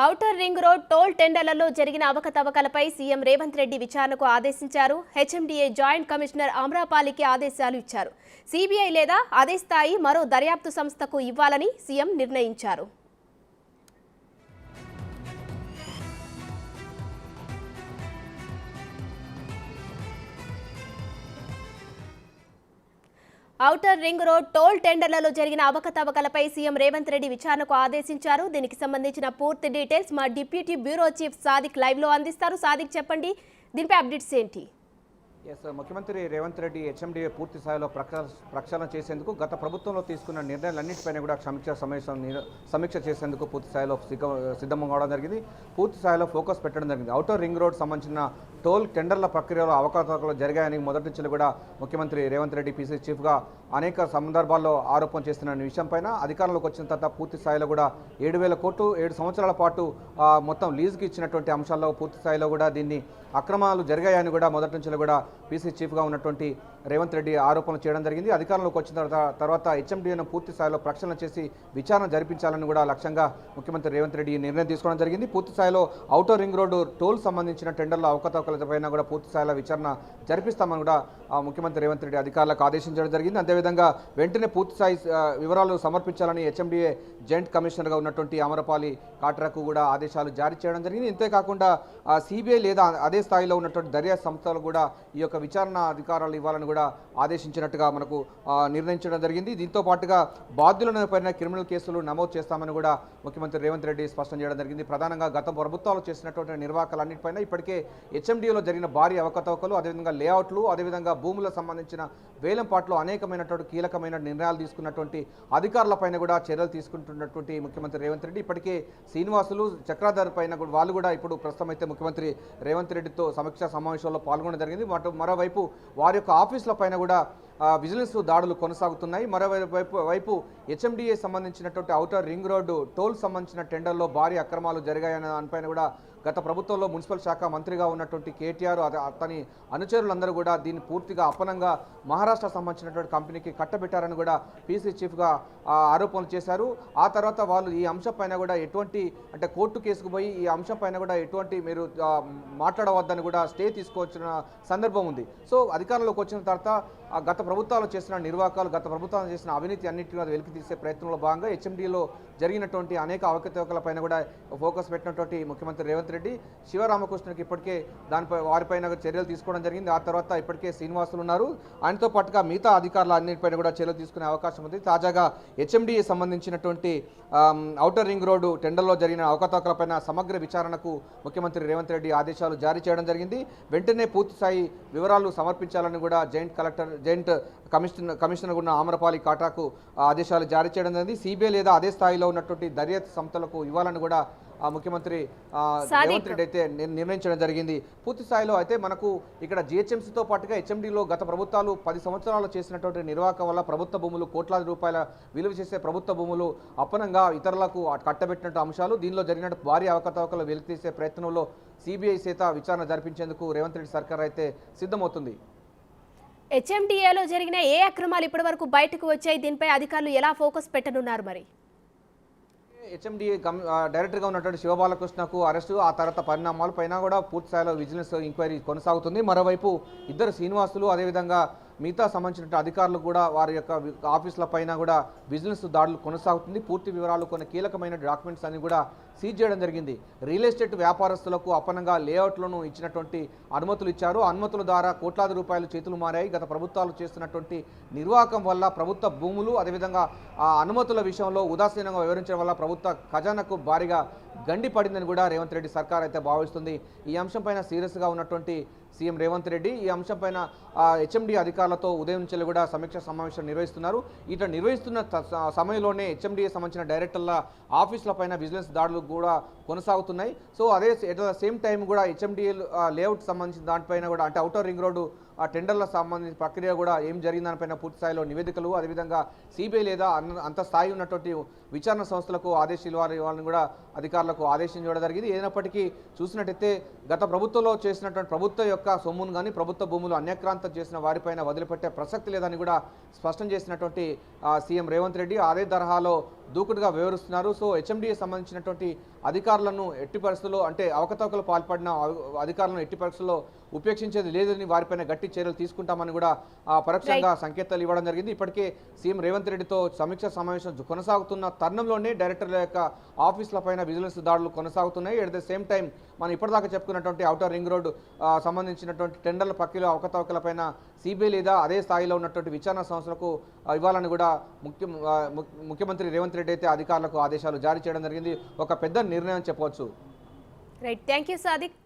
Outer ring road toll టెండర్లలో జరిగిన అవకతవకలపై CM Revanth Reddy విచారణకు ఆదేశించారు. హెచ్ఎండిఏ జాయింట్ కమిషనర్ ఆమ్రపాలికి ఆదేశాలు ఇచ్చారు. సిబిఐ లేదా అదే స్థాయి మరో దర్యాప్తు సంస్థకు ఇవ్వాలని సీఎం నిర్ణయించారు. ఔటర్ రింగ్ రోడ్ టోల్ టెండర్లలో జరిగిన అవకతవకలపై సీఎం రేవంత్ రెడ్డి విచారణకు ఆదేశించారు. దీనికి సంబంధించిన పూర్తి డీటెయిల్స్ మా deputy bureau chief Sadiq live లో అందిస్తారు. సాదిక్, చెప్పండి, దీనిపై అప్డేట్స్ ఏంటి? ముఖ్యమంత్రి రేవంత్ రెడ్డి హెచ్ఎండిఏ పూర్తి స్థాయిలో ప్రక్షాళన చేసేందుకు గత ప్రభుత్వంలో తీసుకున్న నిర్ణయాలన్నింటిపైన కూడా సమీక్ష చేసేందుకు పూర్తి స్థాయిలో సిద్ధం కావడం జరిగింది. పూర్తి స్థాయిలో ఫోకస్ పెట్టడం జరిగింది. ఔటర్ రింగ్ రోడ్ సంబంధించిన టోల్ టెండర్ల ప్రక్రియలో అవకతవకలు జరిగాయని మొదటి నుంచి కూడా ముఖ్యమంత్రి రేవంత్ రెడ్డి పీసీ చీఫ్గా అనేక సందర్భాల్లో ఆరోపణ చేస్తున్న విషయంపైన అధికారంలోకి వచ్చిన తర్వాత పూర్తి స్థాయిలో కూడా 7,000 కోట్లు 7 సంవత్సరాల పాటు మొత్తం లీజుకి ఇచ్చినటువంటి అంశాల్లో పూర్తి స్థాయిలో కూడా దీన్ని అక్రమాలు జరిగాయని కూడా మొదటి నుంచి కూడా పీసీ చీఫ్గా ఉన్నటువంటి రేవంత్ రెడ్డి ఆరోపణలు చేయడం జరిగింది. అధికారంలోకి వచ్చిన తర్వాత హెచ్ఎండిఏను పూర్తి స్థాయిలో ప్రక్షాళన చేసి విచారణ జరిపించాలని కూడా లక్ష్యంగా ముఖ్యమంత్రి రేవంత్ రెడ్డి నిర్ణయం తీసుకోవడం జరిగింది. పూర్తి స్థాయిలో ఔటర్ రింగ్ రోడ్డు టోల్ సంబంధించిన టెండర్ల అవకతవకలపైన కూడా పూర్తి స్థాయిలో విచారణ జరిపిస్తామని కూడా ముఖ్యమంత్రి రేవంత్ రెడ్డి అధికారులకు ఆదేశించడం జరిగింది. అదేవిధంగా వెంటనే పూర్తి స్థాయి వివరాలు సమర్పించాలని హెచ్ఎండిఏ జాయింట్ కమిషనర్గా ఉన్నటువంటి ఆమ్రపాలి కాట్రాకు కూడా ఆదేశాలు జారీ చేయడం జరిగింది. ఇంతేకాకుండా సిబిఐ లేదా అదే స్థాయిలో ఉన్నటువంటి దర్యాప్తు సంస్థలు కూడా ఈ యొక్క విచారణ అధికారాలు ఇవ్వాలని కూడా ఆదేశించినట్టుగా మనకు నిర్ణయించడం జరిగింది. దీంతో పాటుగా బాధ్యులను పైన క్రిమినల్ కేసులు నమోదు చేస్తామని కూడా ముఖ్యమంత్రి రేవంత్ రెడ్డి స్పష్టం చేయడం జరిగింది. ప్రధానంగా గత ప్రభుత్వాలు చేసినటువంటి నిర్వాహకాలన్నింటిపైన ఇప్పటికే హెచ్ఎండిఏలో జరిగిన భారీ అవకతవకలు, అదేవిధంగా లేఅవుట్లు, అదేవిధంగా భూములకు సంబంధించిన వేలంపాట్లో అనేకమైనటువంటి కీలకమైన నిర్ణయాలు తీసుకున్నటువంటి అధికారులపైన కూడా చర్యలు తీసుకుంటున్నటువంటి ముఖ్యమంత్రి రేవంత్ రెడ్డి ఇప్పటికే శ్రీనివాసులు చక్రాధర్ పైన వాళ్ళు కూడా ఇప్పుడు ప్రస్తుతం అయితే ముఖ్యమంత్రి రేవంత్ రెడ్డితో సమీక్షా సమావేశంలో పాల్గొనడం జరిగింది. మరోవైపు వారి యొక్క ఆఫీసుల పైన కూడా విజిలెన్స్ దాడులు కొనసాగుతున్నాయి. మరోవైపు హెచ్ఎండిఏ సంబంధించినటువంటి ఔటర్ రింగ్ రోడ్డు టోల్ సంబంధించిన టెండర్లో భారీ అక్రమాలు జరిగాయన్న దానిపైన కూడా గత ప్రభుత్వంలో మున్సిపల్ శాఖ మంత్రిగా ఉన్నటువంటి కేటీఆర్ అతని అనుచరులందరూ కూడా దీన్ని పూర్తిగా అపనంగా మహారాష్ట్ర సంబంధించినటువంటి కంపెనీకి కట్టబెట్టారని కూడా పీసీ చీఫ్గా ఆరోపణలు చేశారు. ఆ తర్వాత వాళ్ళు ఈ అంశం పైన కూడా ఎటువంటి అంటే కోర్టు కేసుకు పోయి ఈ అంశం పైన కూడా ఎటువంటి మీరు మాట్లాడవద్దని కూడా స్టే తీసుకోవచ్చిన సందర్భం ఉంది. సో అధికారంలోకి వచ్చిన తర్వాత గత ప్రభుత్వాలు చేసిన నిర్వాహకాలు, గత ప్రభుత్వాలు చేసిన అవినీతి అన్నింటినీ వెలికి తీసే ప్రయత్నంలో భాగంగా హెచ్ఎండిలో జరిగినటువంటి అనేక అవకతవకలపైన కూడా ఫోకస్ పెట్టినటువంటి ముఖ్యమంత్రి రేవంత్ రెడ్డి శివరామకృష్ణకి ఇప్పటికే వారిపైన చర్యలు తీసుకోవడం జరిగింది. ఆ తర్వాత ఇప్పటికే శ్రీనివాసులు ఉన్నారు. ఆయనతో పాటుగా మిగతా అధికారులు అన్నింటిపైన కూడా చర్యలు తీసుకునే అవకాశం ఉంది. తాజాగా హెచ్ఎండిఏ సంబంధించినటువంటి ఔటర్ రింగ్ రోడ్డు టెండర్లో జరిగిన అవకతవకలపైన సమగ్ర విచారణకు ముఖ్యమంత్రి రేవంత్ రెడ్డి ఆదేశాలు జారీ చేయడం జరిగింది. వెంటనే పూర్తి స్థాయి వివరాలు సమర్పించాలని కూడా జాయింట్ కమిషనర్ ఉన్న ఆమ్రపాలి కాట్రాకు ఆదేశాలు జారీ చేయడం జరిగింది. సిబిఐ లేదా అదే స్థాయిలో ఉన్నటువంటి దర్యాప్తు సంస్థలకు ఇవ్వాలని కూడా ముఖ్యమంత్రి రేవంత్ రెడ్డి అయితే నిర్ణయించడం జరిగింది. పూర్తి స్థాయిలో అయితే మనకు ఇక్కడ జిహెచ్ఎంసీతో పాటుగా హెచ్ఎండిలో గత ప్రభుత్వాలు 10 సంవత్సరాలు చేసినటువంటి నిర్వాహకం వల్ల ప్రభుత్వ భూములు కోట్లాది రూపాయల విలువ చేసే ప్రభుత్వ భూములు అప్పనంగా ఇతరులకు కట్టబెట్టినట్టు అంశాలు, దీనిలో జరిగిన భారీ అవకతవకలు వెలికితీసే ప్రయత్నంలో సిబిఐ చేత విచారణ జరిపించేందుకు రేవంత్ రెడ్డి సర్కార్ అయితే సిద్ధమవుతుంది. హెచ్ఎండిఏలో జరిగిన ఏ అక్రమాలు ఇప్పటివరకు బయటకు వచ్చాయి? దీనిపై అధికారులు ఎలా ఫోకస్ పెట్టనున్నారు? మరి హెచ్ఎండిఏ డైరెక్టర్గా ఉన్నటువంటి శివబాలకృష్ణకు అరెస్టు, ఆ తర్వాత పరిణామాల పైన కూడా పూర్తి స్థాయిలో విజిలెన్స్ ఎంక్వైరీ కొనసాగుతుంది. మరోవైపు ఇద్దరు శ్రీనివాసులు అదేవిధంగా మిగతా సంబంధించిన అధికారులు కూడా వారి యొక్క ఆఫీసుల పైన కూడా విజిలెన్స్ దాడులు కొనసాగుతుంది. పూర్తి వివరాలు కొన్ని కీలకమైన డాక్యుమెంట్స్ అన్ని కూడా సీజ్ చేయడం జరిగింది. రియల్ ఎస్టేట్ వ్యాపారస్తులకు అపనంగా లేఅవుట్లను ఇచ్చినటువంటి అనుమతులు ఇచ్చారు. అనుమతుల ద్వారా కోట్లాది రూపాయలు చేతులు మారాయి. గత ప్రభుత్వాలు చేస్తున్నటువంటి నిర్వాహకం వల్ల ప్రభుత్వ భూములు అదేవిధంగా ఆ అనుమతుల విషయంలో ఉదాసీనంగా వివరించడం వల్ల ప్రభుత్వ ఖజానాకు భారీగా గండి పడిందని కూడా రేవంత్ రెడ్డి సర్కార్ అయితే భావిస్తుంది. ఈ అంశం పైన సీరియస్గా ఉన్నటువంటి సీఎం రేవంత్ రెడ్డి ఈ అంశం పైన హెచ్ఎండి అధికారులతో ఉదయం నుంచి కూడా సమీక్ష సమావేశం నిర్వహిస్తున్నారు. ఇట్లా నిర్వహిస్తున్న సమయంలోనే హెచ్ఎండిఏ సంబంధించిన డైరెక్టర్ల ఆఫీసుల పైన విజిలెన్స్ దాడులు కూడా కొనసాగుతున్నాయి. సో అదే ఎట్ ద సేమ్ టైం కూడా హెచ్ఎండిఏ లేఅవుట్ సంబంధించిన దానిపైన కూడా అంటే ఔటర్ రింగ్ రోడ్డు ఆ టెండర్ల సంబంధించిన ప్రక్రియ కూడా ఏం జరిగిన దానిపైన పూర్తి స్థాయిలో నివేదికలు అదేవిధంగా సిబిఐ లేదా అంత స్థాయి ఉన్నటువంటి విచారణ సంస్థలకు ఆదేశాలు వాళ్ళని కూడా అధికారులకు ఆదేశించడం జరిగింది. ఏదైనప్పటికీ చూసినట్టయితే గత ప్రభుత్వంలో చేసినటువంటి ప్రభుత్వ యొక్క సొమ్మును కానీ ప్రభుత్వ భూములు అన్యక్రాంతం చేసిన వారిపైన వదిలిపెట్టే ప్రసక్తి లేదని కూడా స్పష్టం చేసినటువంటి సీఎం రేవంత్ రెడ్డి అదే తరహాలో దూకుడుగా వివరిస్తున్నారు. సో హెచ్ఎండిఏ సంబంధించినటువంటి అధికారులను ఎట్టి పరిస్థితుల్లో అంటే అవకతవకలు పాల్పడిన అధికారులను ఎట్టి పరిస్థితుల్లో ఉపేక్షించేది లేదని వారిపైన గట్టి చర్యలు తీసుకుంటామని కూడా పరోక్షంగా సంకేతాలు ఇవ్వడం జరిగింది. ఇప్పటికే సీఎం రేవంత్ రెడ్డితో సమీక్ష సమావేశం కొనసాగుతున్న తరుణంలోనే డైరెక్టర్ల యొక్క ఆఫీసులపైన విజిలెన్స్ దాడులు కొనసాగుతున్నాయి. ఎట్ ద సేమ్ టైం మనం ఇప్పటిదాకా చెప్పుకున్నటువంటి ఔటర్ రింగ్ రోడ్ సంబంధించినటువంటి టెండర్ల ప్రక్రియ అవకతవకలపైన సిబిఐ లేదా అదే స్థాయిలో ఉన్నటువంటి విచారణ సంస్థలకు ఇవ్వాలని కూడా ముఖ్యమంత్రి రేవంత్ రెడ్డి అయితే అధికారులకు ఆదేశాలు జారీ చేయడం జరిగింది. ఒక పెద్ద నిర్ణయం చెప్పవచ్చు. Right, thank you Sadiq.